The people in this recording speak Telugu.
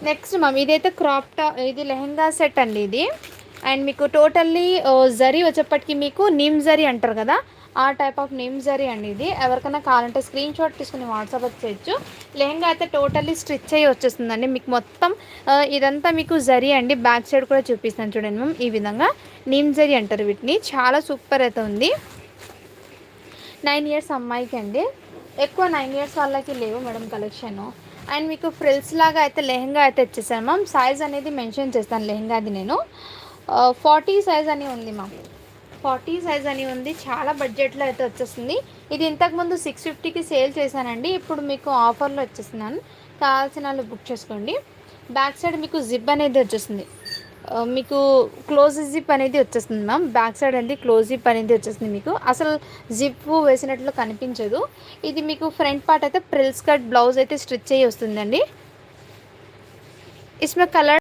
నెక్స్ట్ మ్యామ్ ఇదైతే క్రాప్ టాప్, ఇది లెహెంగా సెట్ అండి ఇది. అండ్ మీకు టోటల్లీ జరీ వచ్చేప్పటికి మీకు నిమ్ జరీ అంటారు కదా, ఆ టైప్ ఆఫ్ నిమ్ జరీ అండి ఇది. ఎవరికైనా కావాలంటే స్క్రీన్ షాట్ తీసుకుని వాట్సాప్ చేయొచ్చు. లెహెంగా అయితే టోటల్లీ స్టిచ్ అయ్యి వచ్చేస్తుందండి మీకు మొత్తం. ఇదంతా మీకు జరీ అండి. బ్యాక్ సైడ్ కూడా చూపిస్తాను చూడండి మ్యామ్. ఈ విధంగా నిమ్ జరీ అంటారు వీటిని. చాలా సూపర్ అయితే ఉంది. 9 ఇయర్స్ అమ్మాయికి అండి. ఎక్కువ 9 ఇయర్స్ వాళ్ళకి లేవు మేడం కలెక్షన్. అండ్ మీకు ఫ్రిల్స్ లాగా అయితే లెహెంగా అయితే ఇచ్చేసాను మ్యామ్. సైజ్ అనేది మెన్షన్ చేస్తాను లెహెంగాది నేను. 40 సైజ్ అని ఉంది మ్యామ్. 40 సైజ్ అని ఉంది. చాలా బడ్జెట్లో అయితే వచ్చేస్తుంది. ఇది ఇంతకుముందు 650కి సేల్ చేశానండి. ఇప్పుడు మీకు ఆఫర్లో వచ్చేస్తున్నాను. కావాల్సిన వాళ్ళు బుక్ చేసుకోండి. బ్యాక్ సైడ్ మీకు జిప్ అనేది వచ్చేస్తుంది. మీకు క్లోజ్ జిప్ అనేది వచ్చేస్తుంది మ్యామ్. బ్యాక్ సైడ్ అనేది క్లోజ్ జిప్ అనేది వచ్చేస్తుంది. మీకు అసలు జిప్ వేసినట్లు కనిపించదు. ఇది మీకు ఫ్రంట్ పార్ట్ అయితే ప్రిల్స్ కట్ బ్లౌజ్ అయితే స్టిచ్ అయ్యి వస్తుందండి. इसमें कलर